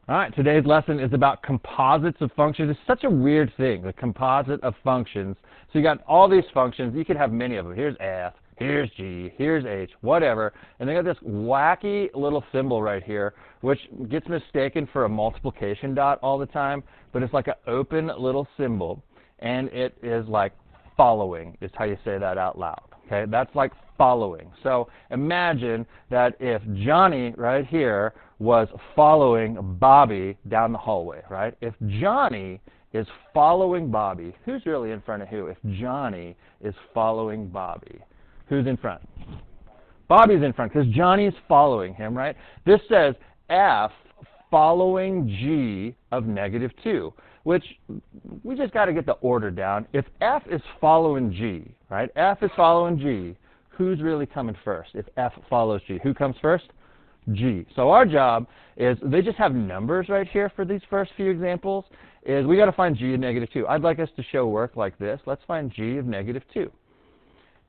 All right, today's lesson is about composites of functions. It's such a weird thing, the composite of functions. So you got all these functions. You could have many of them. Here's f, here's g, here's h, whatever. And they got this wacky little symbol right here, which gets mistaken for a multiplication dot all the time. But it's like an open little symbol. And it is like following is how you say that out loud. Okay, that's like following. So imagine that if Johnny right here was following Bobby down the hallway, right? If Johnny is following Bobby, who's really in front of who? If Johnny is following Bobby, who's in front? Bobby's in front because Johnny is following him, right? This says f following g of -2, which we just got to get the order down. If f is following g, right? F is following g, who's really coming first? If f follows g, who comes first? G. So our job is, they just have numbers right here for these first few examples, is we got to find g of -2. I'd like us to show work like this. Let's find g of -2.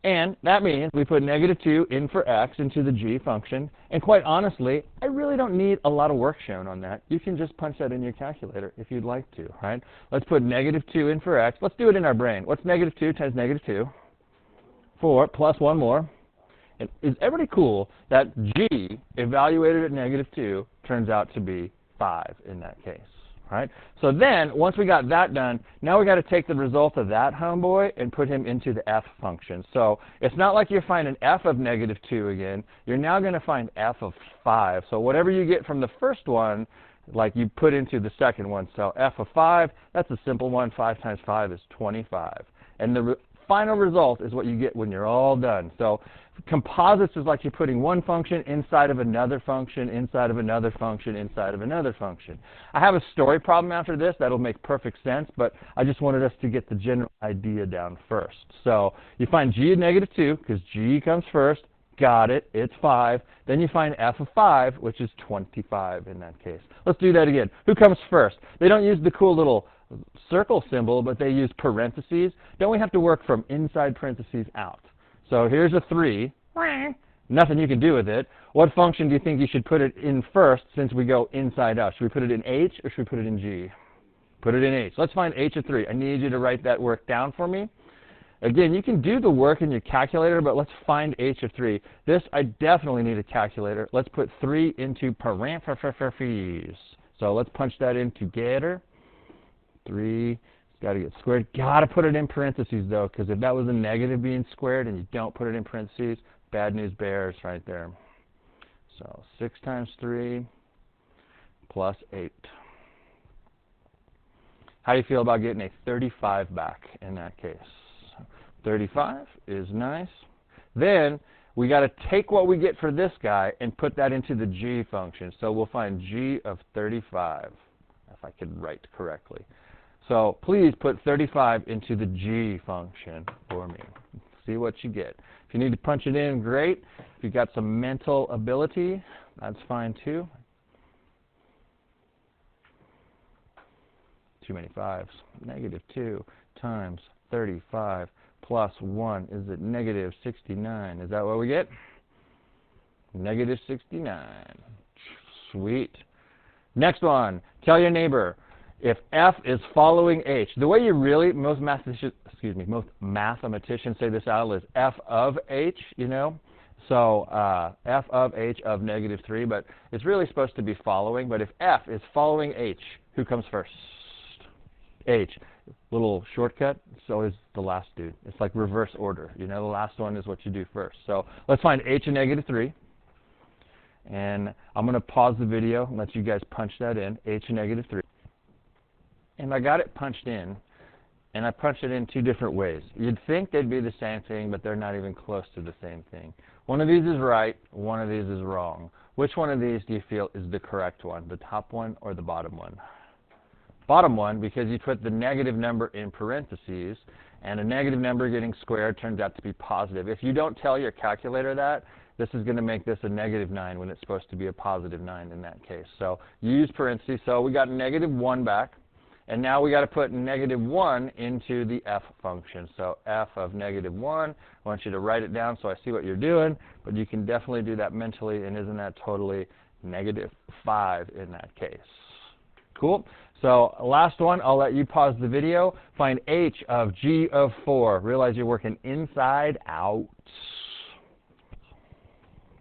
And that means we put -2 in for x into the g function. And quite honestly, I really don't need a lot of work shown on that. You can just punch that in your calculator if you'd like to, right? Let's put -2 in for x. Let's do it in our brain. What's -2 times -2? 4 plus one more. And is everybody cool that g evaluated at -2 turns out to be 5 in that case, right? So then, once we got that done, now we got to take the result of that homeboy and put him into the f function. So it's not like you're finding f of -2 again. You're now going to find f of 5. So whatever you get from the first one, like you put into the second one. So f of 5, that's a simple one. 5 times 5 is 25. And the final result is what you get when you're all done. So composites is like you're putting one function inside of another function, inside of another function, inside of another function. I have a story problem after this that'll make perfect sense, but I just wanted us to get the general idea down first. So you find g of -2 because g comes first. Got it. It's 5. Then you find f of 5, which is 25 in that case. Let's do that again. Who comes first? They don't use the cool little circle symbol, but they use parentheses. Don't we have to work from inside parentheses out? So here's a 3. Nothing you can do with it. What function do you think you should put it in first since we go inside out? Should we put it in h or should we put it in g? Put it in h. Let's find h of 3. I need you to write that work down for me. Again, you can do the work in your calculator, but let's find h of 3. This, I definitely need a calculator. Let's put 3 into parentheses. So let's punch that in together. 3, got to get squared. Got to put it in parentheses, though, because if that was a negative being squared and you don't put it in parentheses, bad news bears right there. So 6 times 3 plus 8. How do you feel about getting a 35 back in that case? 35 is nice. Then we got to take what we get for this guy and put that into the g function. So we'll find g of 35, if I could write correctly. So please put 35 into the g function for me. See what you get. If you need to punch it in, great. If you've got some mental ability, that's fine too. Too many 5s. -2 times 35 plus 1 is it -69. Is that what we get? -69. Sweet. Next one. Tell your neighbor if f is following h. The way you really, most mathematicians say this out is f of h, you know. So f of h of -3, but it's really supposed to be following. But if f is following h, who comes first? H. Little shortcut, so is the last dude. It's like reverse order. You know, the last one is what you do first. So let's find h of -3. And I'm going to pause the video and let you guys punch that in, h of -3. And I got it punched in, and I punched it in 2 different ways. You'd think they'd be the same thing, but they're not even close to the same thing. One of these is right, one of these is wrong. Which one of these do you feel is the correct one, the top one or the bottom one? Bottom one, because you put the negative number in parentheses, and a negative number getting squared turns out to be positive. If you don't tell your calculator that, this is going to make this a -9 when it's supposed to be a +9 in that case. So use parentheses. So we got -1 back, and now we got to put -1 into the f function. So f of -1, I want you to write it down so I see what you're doing, but you can definitely do that mentally, and isn't that totally -5 in that case? Cool. So last one, I'll let you pause the video. Find h of g of 4. Realize you're working inside out.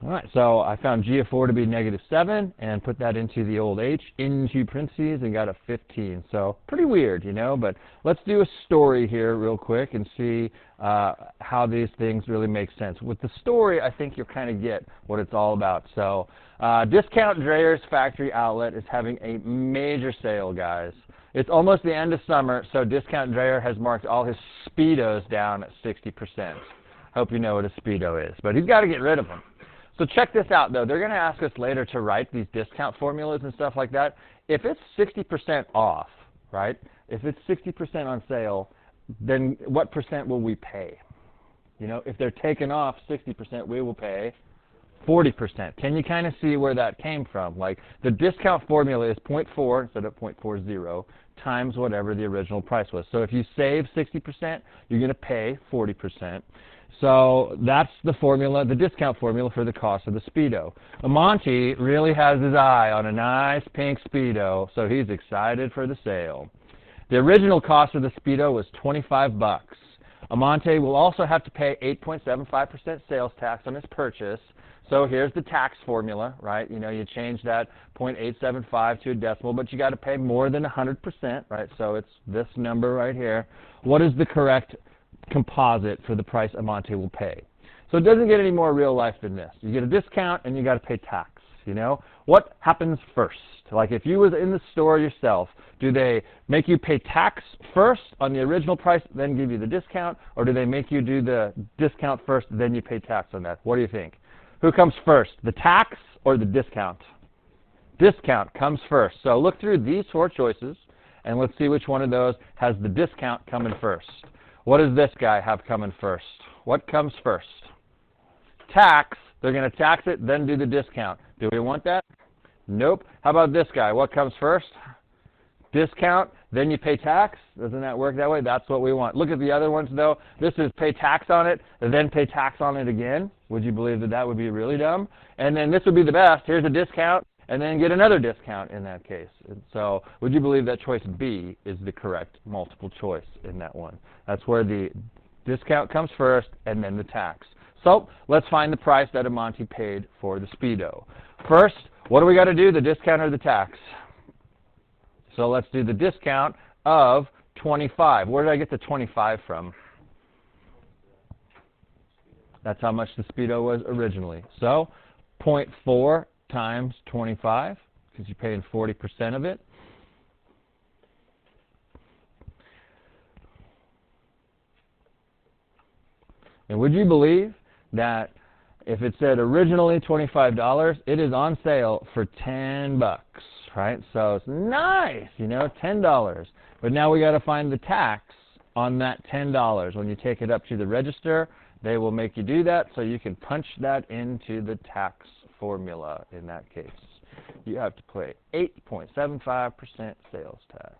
All right, so I found g of 4 to be -7 and put that into the old h, into parentheses, and got a 15. So pretty weird, you know, but let's do a story here real quick and see how these things really make sense. With the story, I think you'll kind of get what it's all about. So Discount Dreyer's factory outlet is having a major sale, guys. It's almost the end of summer, so Discount Dreyer has marked all his Speedos down at 60%. Hope you know what a Speedo is, but he's got to get rid of them. So check this out, though. They're going to ask us later to write these discount formulas and stuff like that. If it's 60% off, right, if it's 60% on sale, then what percent will we pay? You know, if they're taking off 60%, we will pay 40%. Can you kind of see where that came from? Like, the discount formula is 0.4 instead of 0.40 times whatever the original price was. So if you save 60%, you're going to pay 40%. So that's the formula, the discount formula for the cost of the Speedo. Monty really has his eye on a nice pink Speedo, so he's excited for the sale. The original cost of the Speedo was $25. Amante will also have to pay 8.75% sales tax on his purchase. So here's the tax formula, right? You know, you change that 0.875 to a decimal, but you got to pay more than 100%, right? So it's this number right here. What is the correct composite for the price Amante will pay? So it doesn't get any more real life than this. You get a discount and you got to pay tax, you know? What happens first? Like if you was in the store yourself, do they make you pay tax first on the original price, then give you the discount, or do they make you do the discount first, then you pay tax on that? What do you think? Who comes first, the tax or the discount? Discount comes first. So look through these four choices, and let's see which one of those has the discount coming first. What does this guy have coming first? What comes first? Tax. They're going to tax it, then do the discount. Do we want that? Nope. How about this guy? What comes first? Discount, then you pay tax. Doesn't that work that way? That's what we want. Look at the other ones, though. This is pay tax on it, and then pay tax on it again. Would you believe that that would be really dumb? And then this would be the best. Here's a discount, and then get another discount in that case. And so would you believe that choice B is the correct multiple choice in that one? That's where the discount comes first, and then the tax. So let's find the price that Amante paid for the Speedo. First, what do we got to do, the discount or the tax? So let's do the discount of 25. Where did I get the 25 from? That's how much the Speedo was originally. So 0.4 times 25, because you're paying 40% of it. And would you believe that if it said originally $25, it is on sale for $10, right? So it's nice, you know, $10. But now we got to find the tax on that $10. When you take it up to the register, they will make you do that, so you can punch that into the tax formula in that case. You have to pay 8.75% sales tax.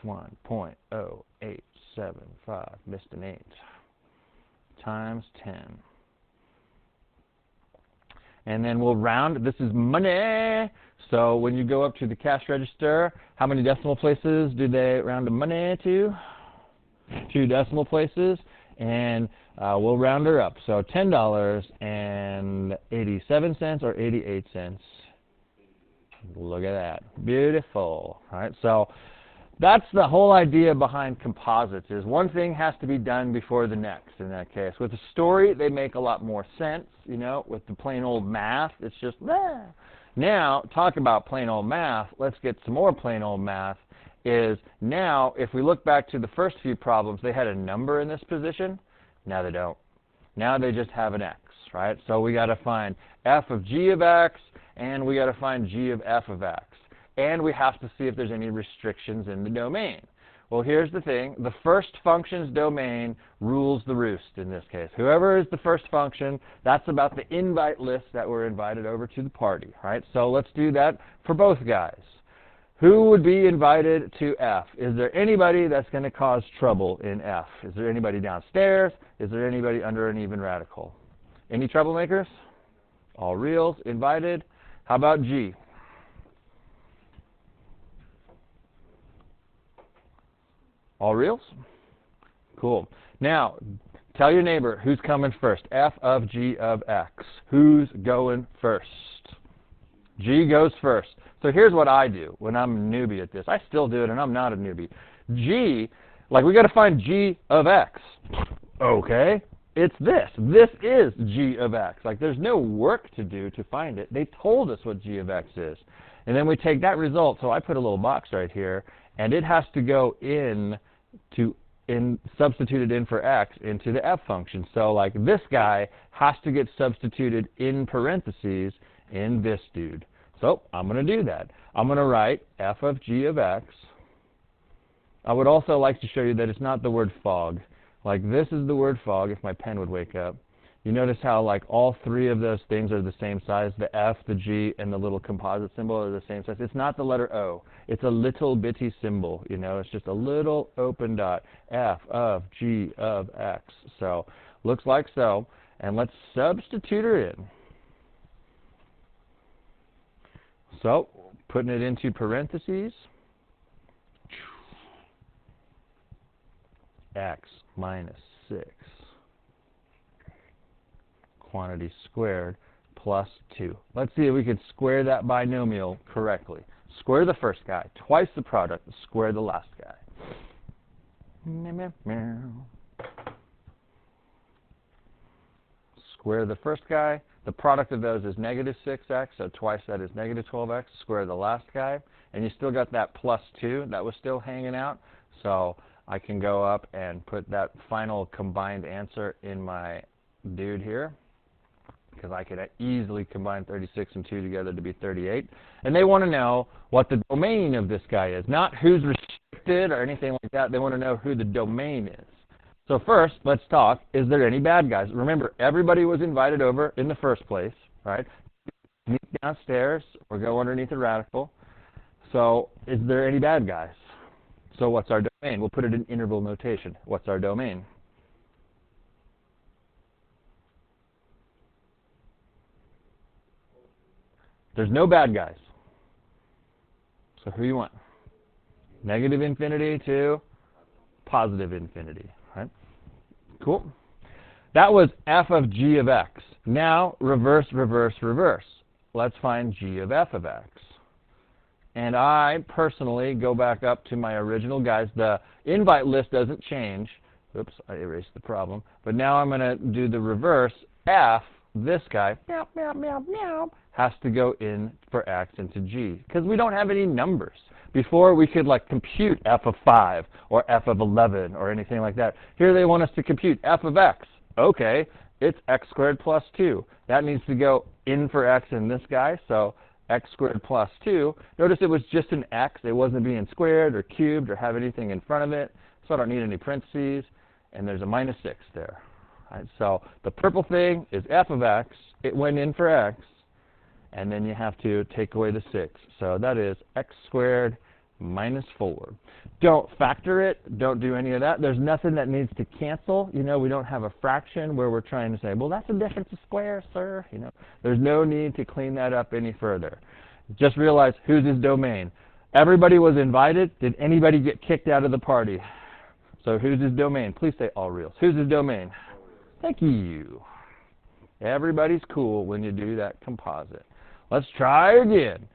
1.0875, missed an 8, times 10. And then we'll round. This is money. So when you go up to the cash register, how many decimal places do they round the money to? 2 decimal places. And we'll round her up. So $10.87 or 88 cents. Look at that. Beautiful. All right. So that's the whole idea behind composites, is one thing has to be done before the next in that case. With a story, they make a lot more sense, you know. With the plain old math, it's just, Now, talk about plain old math, let's get some more plain old math, is now, if we look back to the first few problems, they had a number in this position. Now they don't. Now they just have an x, right? So we got to find f of g of x, and we got to find g of f of x. And we have to see if there's any restrictions in the domain. Well, here's the thing. The first function's domain rules the roost in this case. Whoever is the first function, that's about the invite list that were invited over to the party, right? So let's do that for both guys. Who would be invited to F? Is there anybody that's going to cause trouble in F? Is there anybody downstairs? Is there anybody under an even radical? Any troublemakers? All reals, invited. How about G? All reals? Cool. Now, tell your neighbor who's coming first. F of g of x. Who's going first? G goes first. So here's what I do when I'm a newbie at this. I still do it, and I'm not a newbie. G, like we got to find g of x. Okay, it's this. This is g of x. Like there's no work to do to find it. They told us what g of x is. And then we take that result. So I put a little box right here, and it has to go substituted in for x into the f function. So like this guy has to get substituted in parentheses in this dude. So I'm going to do that. I'm going to write f of g of x. I would also like to show you that it's not the word fog. Like this is the word fog if my pen would wake up. You notice how like all three of those things are the same size. The F, the G, and the little composite symbol are the same size. It's not the letter O. It's a little bitty symbol. You know, it's just a little open dot. F of G of X. So looks like so. And let's substitute her in. So putting it into parentheses. X minus 6. Quantity squared plus 2. Let's see if we can square that binomial correctly. Square the first guy. Twice the product. Square the last guy. Square the first guy. The product of those is negative 6x, so twice that is negative 12x. Square the last guy. And you still got that plus 2 that was still hanging out. So I can go up and put that final combined answer in my dude here, because I could easily combine 36 and 2 together to be 38. And they want to know what the domain of this guy is, not who's restricted or anything like that. They want to know who the domain is. So first, let's talk, is there any bad guys? Remember, everybody was invited over in the first place, right? Sneak downstairs or go underneath a radical. So is there any bad guys? So what's our domain? We'll put it in interval notation. What's our domain? There's no bad guys. So who you want? Negative infinity to positive infinity. Right? Cool. That was f of g of x. Now reverse, reverse, reverse. Let's find g of f of x. And I personally go back up to my original guys. The invite list doesn't change. Oops, I erased the problem. But now I'm going to do the reverse. F, this guy, meow, meow, meow, meow, has to go in for x into g, because we don't have any numbers. Before, we could like compute f of 5 or f of 11 or anything like that. Here they want us to compute f of x. Okay, it's x squared plus 2. That needs to go in for x in this guy, so x squared plus 2. Notice it was just an x. It wasn't being squared or cubed or have anything in front of it, so I don't need any parentheses. And there's a minus 6 there. Right, so the purple thing is f of x. It went in for x. And then you have to take away the 6. So that is x squared minus 4. Don't factor it. Don't do any of that. There's nothing that needs to cancel. You know, we don't have a fraction where we're trying to say, well, that's a difference of squares, sir. You know, there's no need to clean that up any further. Just realize who's his domain. Everybody was invited. Did anybody get kicked out of the party? So who's his domain? Please say all reals. Who's his domain? Thank you. Everybody's cool when you do that composite. Let's try again.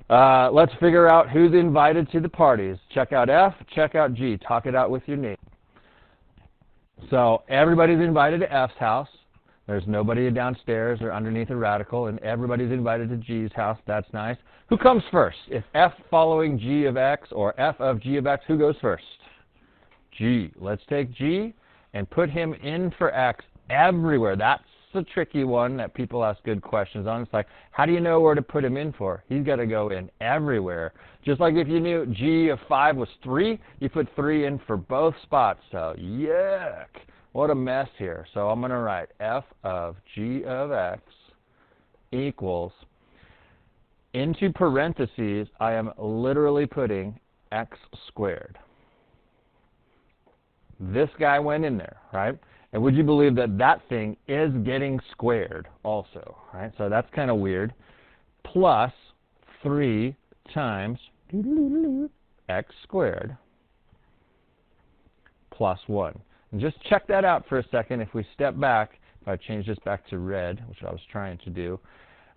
Let's figure out who's invited to the parties. Check out F, check out G. Talk it out with your name. So everybody's invited to F's house. There's nobody downstairs or underneath a radical, and everybody's invited to G's house. That's nice. Who comes first? If F following G of X or F of G of X, who goes first? G. Let's take G and put him in for X everywhere. That's a tricky one that people ask good questions on. It's like, how do you know where to put him in for? He's got to go in everywhere. Just like if you knew G of 5 was 3, you put 3 in for both spots. So, yuck. What a mess here. So I'm going to write f of G of X equals, into parentheses, I am literally putting x squared. This guy went in there, right? And would you believe that that thing is getting squared also, right? So that's kind of weird. Plus 3 times x squared plus 1. And just check that out for a second. If we step back, if I change this back to red, which I was trying to do,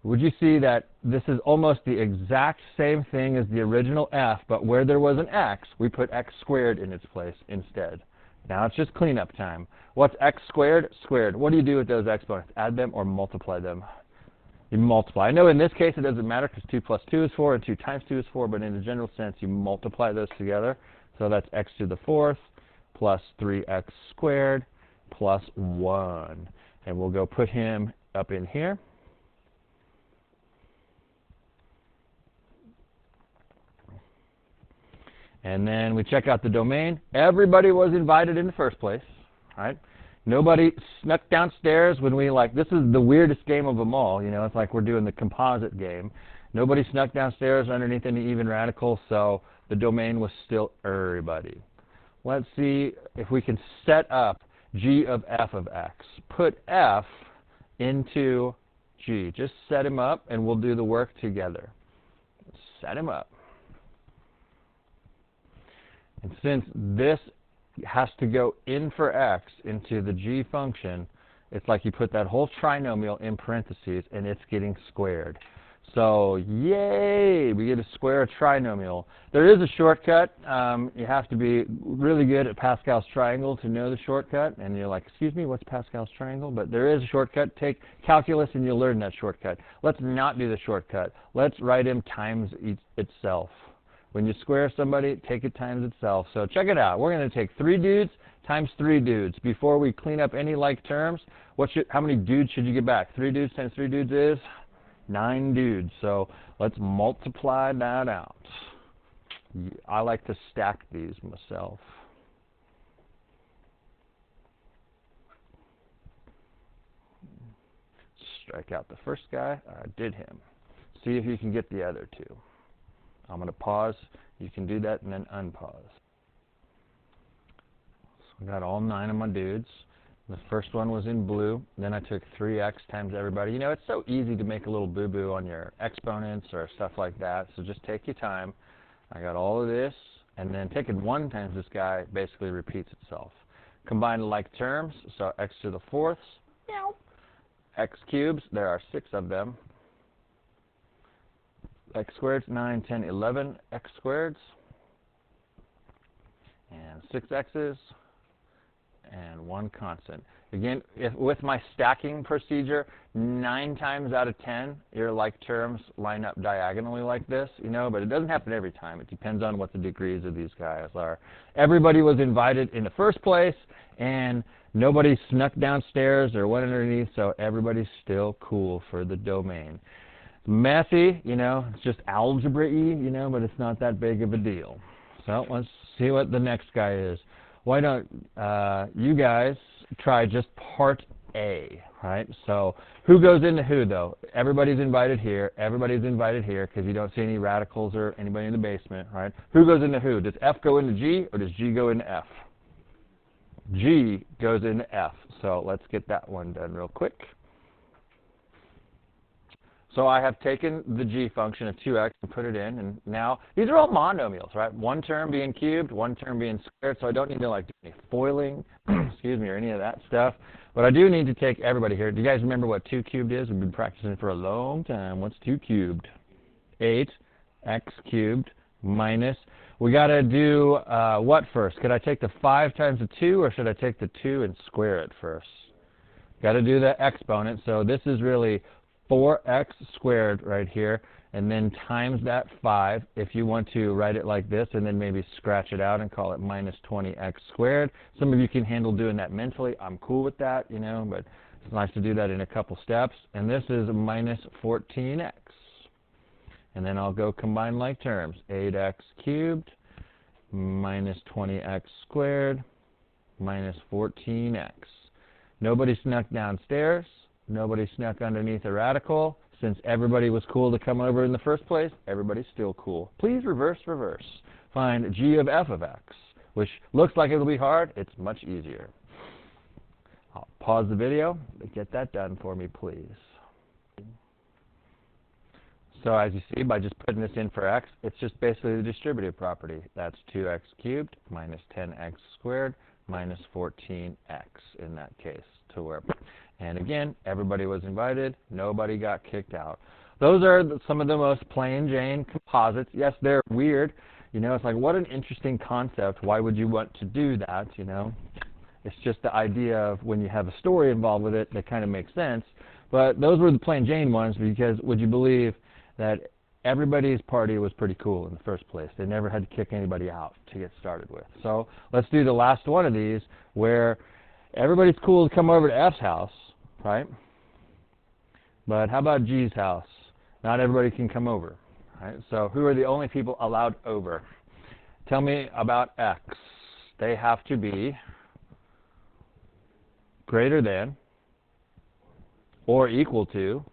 would you see that this is almost the exact same thing as the original f, but where there was an x, we put x squared in its place instead. Now it's just cleanup time. What's x squared? Squared. What do you do with those exponents? Add them or multiply them? You multiply. I know in this case it doesn't matter because 2 plus 2 is 4 and 2 times 2 is 4, but in a general sense you multiply those together. So that's x to the 4th plus 3x squared plus 1. And we'll go put him up in here. And then we check out the domain. Everybody was invited in the first place, right? Nobody snuck downstairs when we this is the weirdest game of them all, you know, it's like we're doing the composite game. Nobody snuck downstairs underneath any even radicals, so the domain was still everybody. Let's see if we can set up g of f of x. Put f into g. Just set him up and we'll do the work together. Set him up. And since this has to go in for x into the g function, it's like you put that whole trinomial in parentheses and it's getting squared. So, yay! We get to square a trinomial. There is a shortcut. You have to be really good at Pascal's triangle to know the shortcut. And you're like, excuse me, what's Pascal's triangle? But there is a shortcut. Take calculus and you'll learn that shortcut. Let's not do the shortcut. Let's write him times itself. When you square somebody, take it times itself. So check it out. We're going to take 3 dudes times 3 dudes. Before we clean up any like terms, how many dudes should you get back? 3 dudes times 3 dudes is 9 dudes. So let's multiply that out. I like to stack these myself. Strike out the first guy. I did him. See if you can get the other 2. I'm going to pause. You can do that and then unpause. So I got all 9 of my dudes. The first one was in blue. Then I took 3x times everybody. You know, it's so easy to make a little boo-boo on your exponents or stuff like that. So just take your time. I got all of this. And then taking 1 times this guy basically repeats itself. Combine like terms. So x to the 4th. X cubes. There are 6 of them. X squared, 9, 10, 11 x squareds, and 6 x's, and 1 constant. Again, with my stacking procedure, 9 times out of 10, your like terms line up diagonally like this, you know, but it doesn't happen every time. It depends on what the degrees of these guys are. Everybody was invited in the first place, and nobody snuck downstairs or went underneath, so everybody's still cool for the domain. Messy, you know, it's just algebra-y, you know, but it's not that big of a deal. So let's see what the next guy is. Why don't you guys try just part A, right? So who goes into who, though? Everybody's invited here. Everybody's invited here because you don't see any radicals or anybody in the basement, right? Who goes into who? Does F go into G or does G go into F? G goes into F. So let's get that one done real quick. So I have taken the g function of 2x and put it in, and now these are all monomials, right? 1 term being cubed, 1 term being squared, so I don't need to do any foiling, excuse me, or any of that stuff. But I do need to take everybody here. Do you guys remember what 2 cubed is? We've been practicing for a long time. What's 2 cubed? 8 x cubed minus. We got to do what first? Could I take the 5 times the 2, or should I take the 2 and square it first? Got to do the exponent, so this is really 4x squared right here, and then times that 5 if you want to write it like this and then maybe scratch it out and call it minus 20x squared. Some of you can handle doing that mentally. I'm cool with that, you know, but it's nice to do that in a couple steps. And this is minus 14x. And then I'll go combine like terms. 8x cubed minus 20x squared minus 14x. Nobody snuck downstairs. Nobody snuck underneath a radical. Since everybody was cool to come over in the first place, everybody's still cool. Please reverse, reverse. Find g of f of x, which looks like it'll be hard. It's much easier. I'll pause the video. Get that done for me, please. So as you see, by just putting this in for x, it's just basically the distributive property. That's 2x cubed minus 10x squared minus 14x in that case. And again, everybody was invited. Nobody got kicked out. Those are some of the most plain Jane composites. Yes, they're weird. You know, it's like, what an interesting concept. Why would you want to do that, you know? It's just the idea of when you have a story involved with it that kind of makes sense. But those were the plain Jane ones because would you believe that everybody's party was pretty cool in the first place. They never had to kick anybody out to get started with. So let's do the last one of these where everybody's cool to come over to F's house, right? But how about G's house? Not everybody can come over. Right? So who are the only people allowed over? Tell me about X. They have to be greater than or equal to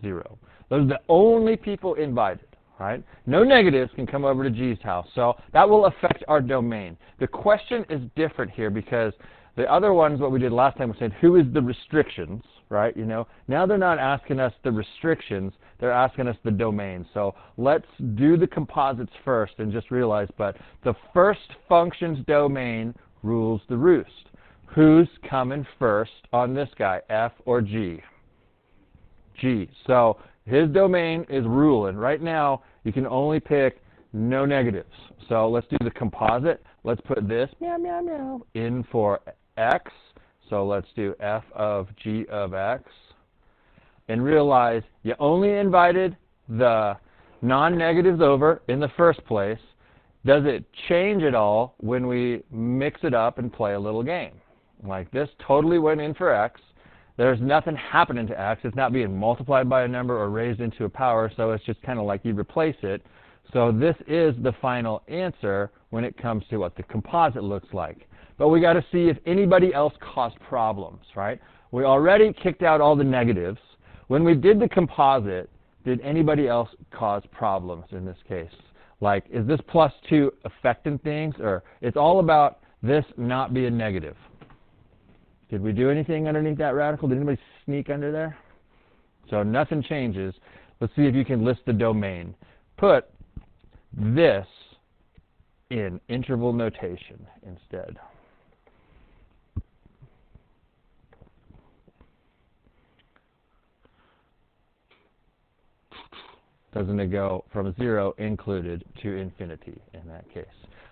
0. Those are the only people invited. Right? No negatives can come over to G's house. So that will affect our domain. The question is different here because the other ones, what we did last time, was saying, who is the restrictions, right? You know, now they're not asking us the restrictions, they're asking us the domain. So let's do the composites first and just realize, but the first function's domain rules the roost. Who's coming first on this guy, F or G? G. So his domain is ruling. Right now, you can only pick no negatives. So let's do the composite. Let's put this meow, meow, meow, in for X. So let's do F of G of X. And realize you only invited the non-negatives over in the first place. Does it change at all when we mix it up and play a little game? Like this totally went in for X. There's nothing happening to X. It's not being multiplied by a number or raised into a power, so it's just kind of like you replace it. So this is the final answer when it comes to what the composite looks like. But we got to see if anybody else caused problems, right? We already kicked out all the negatives. When we did the composite, did anybody else cause problems in this case? Like, is this +2 affecting things? Or it's all about this not being negative. Did we do anything underneath that radical? Did anybody sneak under there? So nothing changes. Let's see if you can list the domain. Put this in interval notation instead. Doesn't it go from 0 included to infinity in that case?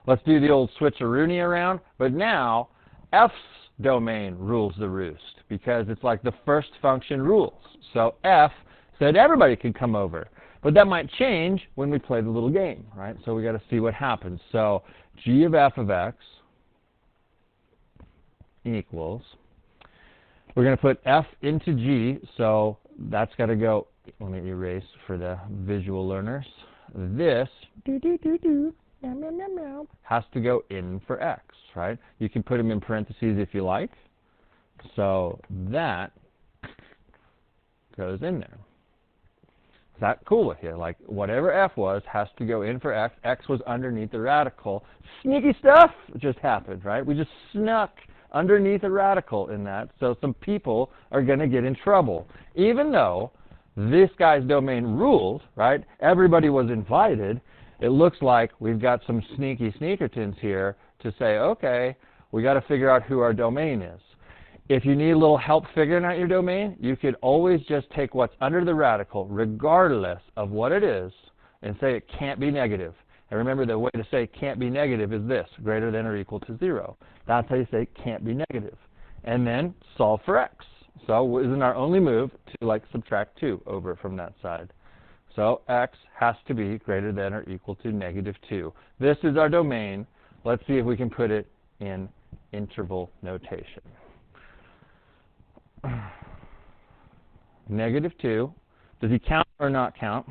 Let's do the old switcheroony around, but now F's domain rules the roost because it's like the first function rules. So F said everybody could come over. But that might change when we play the little game, right? So we got to see what happens. So G of F of X equals, we're going to put F into G, so that's got to go, let me erase for the visual learners. This has to go in for X, right? You can put them in parentheses if you like. So that goes in there. Is that cool with you? Like, whatever F was has to go in for X. X was underneath the radical. Sneaky stuff just happened, right? We just snuck underneath a radical in that, so some people are going to get in trouble. Even though this guy's domain ruled, right? Everybody was invited. It looks like we've got some sneaky sneakertons here to say, okay, we got to figure out who our domain is. If you need a little help figuring out your domain, you could always just take what's under the radical, regardless of what it is, and say it can't be negative. And remember, the way to say can't be negative is this, greater than or equal to 0. That's how you say can't be negative. And then solve for X. So isn't our only move to like subtract 2 over from that side. So X has to be greater than or equal to -2. This is our domain. Let's see if we can put it in interval notation. -2. Does he count or not count?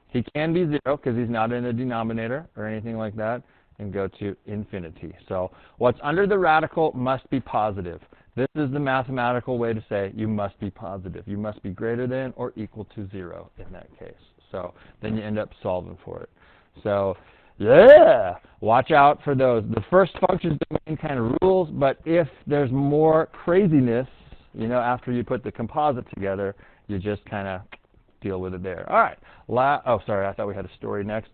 He can be 0 because he's not in a denominator or anything like that, and go to infinity. So what's under the radical must be positive. This is the mathematical way to say you must be positive. You must be greater than or equal to 0 in that case. So then you end up solving for it. So yeah, watch out for those. The first function's domain kind of rules, but if there's more craziness, you know, after you put the composite together, you just kind of deal with it there. All right. Oh, sorry, I thought we had a story next.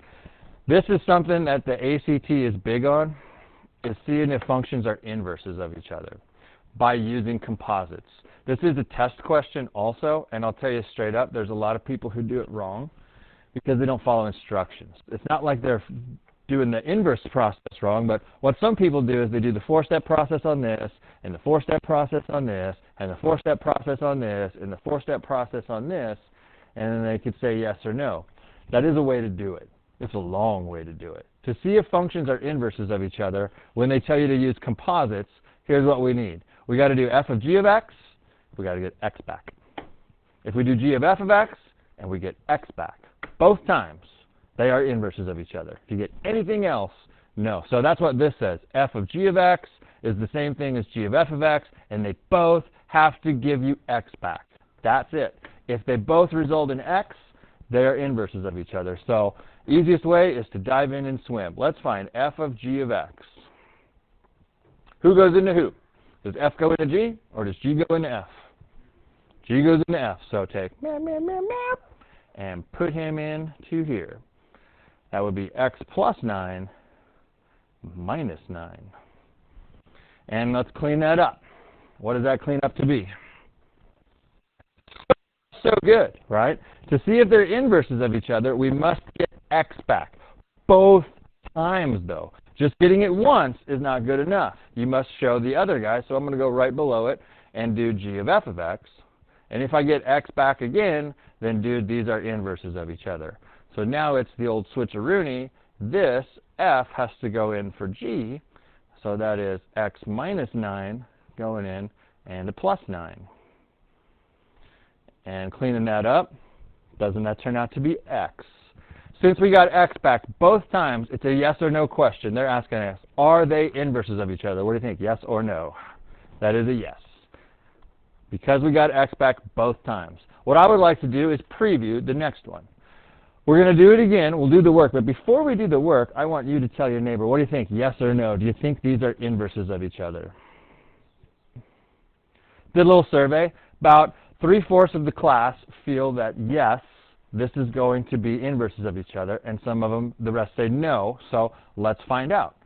This is something that the ACT is big on. is seeing if functions are inverses of each other by using composites. This is a test question also, and I'll tell you straight up, there's a lot of people who do it wrong because they don't follow instructions. It's not like they're doing the inverse process wrong, but what some people do is they do the 4-step process on this, and the 4-step process on this, and the 4-step process on this, and the 4-step process on this, and then they could say yes or no. That is a way to do it. It's a long way to do it. To see if functions are inverses of each other, when they tell you to use composites, here's what we need. We got to do f of g of x, we got to get x back. If we do g of f of x, and we get x back, both times, they are inverses of each other. If you get anything else, no. So that's what this says. F of g of x is the same thing as g of f of x, and they both have to give you x back. That's it. If they both result in x, they are inverses of each other. So easiest way is to dive in and swim. Let's find f of g of x. Who goes into who? Does f go into g, or does g go into f? G goes into f. So take and put him into here. That would be x plus 9 minus 9. And let's clean that up. What does that clean up to be? So good, right? To see if they're inverses of each other, we must get x back. Both times, though. Just getting it once is not good enough. You must show the other guy, so I'm going to go right below it and do g of f of x. And if I get x back again, then, dude, these are inverses of each other. So now it's the old switcheroony. This f has to go in for g, so that is x minus 9 going in and a plus 9. And cleaning that up, doesn't that turn out to be x? Since we got x back both times, it's a yes or no question. They're asking us, are they inverses of each other? What do you think, yes or no? That is a yes, because we got x back both times. What I would like to do is preview the next one. We're going to do it again. We'll do the work. But before we do the work, I want you to tell your neighbor, what do you think, yes or no? Do you think these are inverses of each other? Did a little survey. About 3/4 of the class feel that yes, this is going to be inverses of each other. And some of them, the rest say no. So let's find out.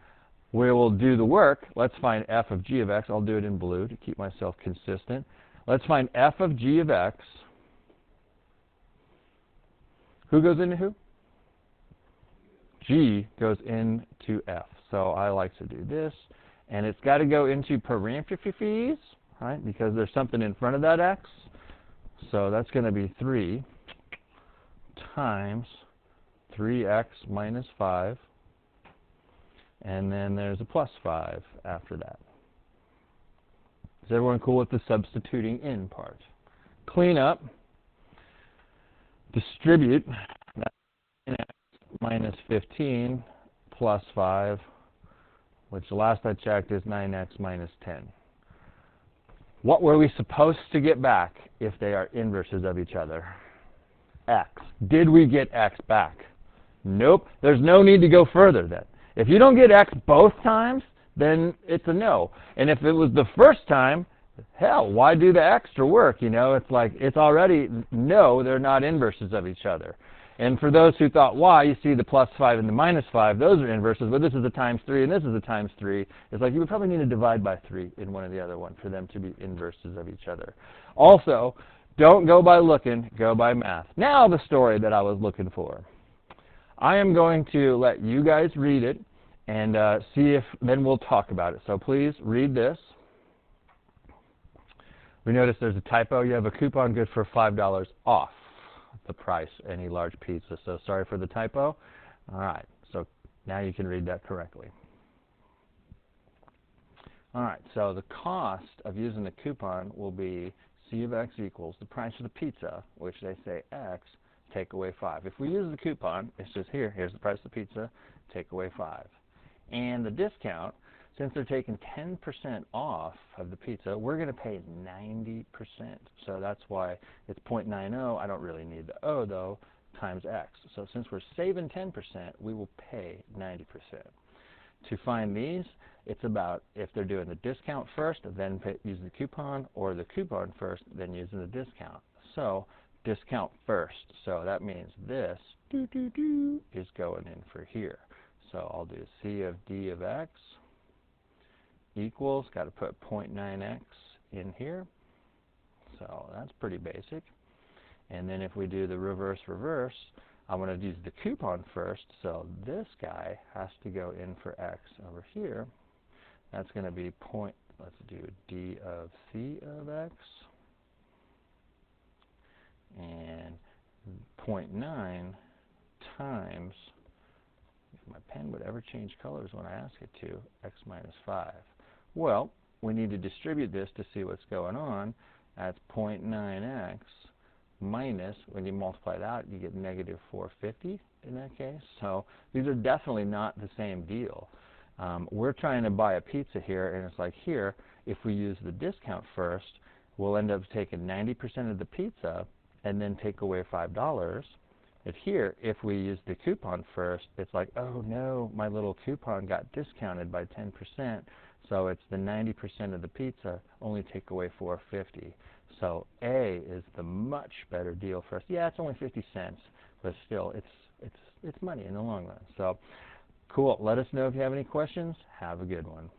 We will do the work. Let's find f of g of x. I'll do it in blue to keep myself consistent. Let's find f of g of x. Who goes into who? G goes into f. So I like to do this. And it's got to go into parentheses, right? Because there's something in front of that x. So that's going to be 3 times 3x minus 5. And then there's a plus 5 after that. Is everyone cool with the substituting in part? Clean up. Distribute. That's 9x minus 15 plus 5, which the last I checked is 9x minus 10. What were we supposed to get back if they are inverses of each other? X. Did we get x back? Nope. There's no need to go further then. If you don't get x both times, then it's a no. And if it was the first time, hell, why do the extra work? You know, it's like it's already no, they're not inverses of each other. And for those who thought why, you see the plus 5 and the minus 5, those are inverses, but this is a times 3 and this is a times 3. It's like you would probably need to divide by 3 in one or the other one for them to be inverses of each other. Also, don't go by looking, go by math. Now the story that I was looking for. I am going to let you guys read it and see if, then we'll talk about it. So please read this. We notice there's a typo. You have a coupon good for $5 off the price any large pizza. So sorry for the typo. All right. So now you can read that correctly. All right. So the cost of using the coupon will be C of x equals the price of the pizza, which they say x, take away 5. If we use the coupon, it's just here's the price of the pizza, take away 5. And the discount, since they're taking 10% off of the pizza, we're going to pay 90%. So that's why it's 0.90. I don't really need the O, though, times x. So since we're saving 10%, we will pay 90%. To find these, it's about if they're doing the discount first, then using the coupon, or the coupon first, then using the discount. So discount first. So that means this is going in for here. So I'll do C of d of x equals, got to put 0.9x in here. So that's pretty basic. And then if we do the reverse, I want to use the coupon first, so this guy has to go in for x over here. That's going to be let's do d of c of x, and 0.9 times, if my pen would ever change colors when I ask it to, x minus 5. Well, we need to distribute this to see what's going on. That's 0.9x minus, when you multiply it out, you get negative 450 in that case. So these are definitely not the same deal. We're trying to buy a pizza here, and it's like here, if we use the discount first, we'll end up taking 90% of the pizza and then take away $5. But here, if we use the coupon first, it's like, oh no, my little coupon got discounted by 10%, so it's the 90% of the pizza, only take away $4.50. So A is the much better deal for us. Yeah, it's only 50 cents, but still, it's money in the long run. So, cool. Let us know if you have any questions. Have a good one.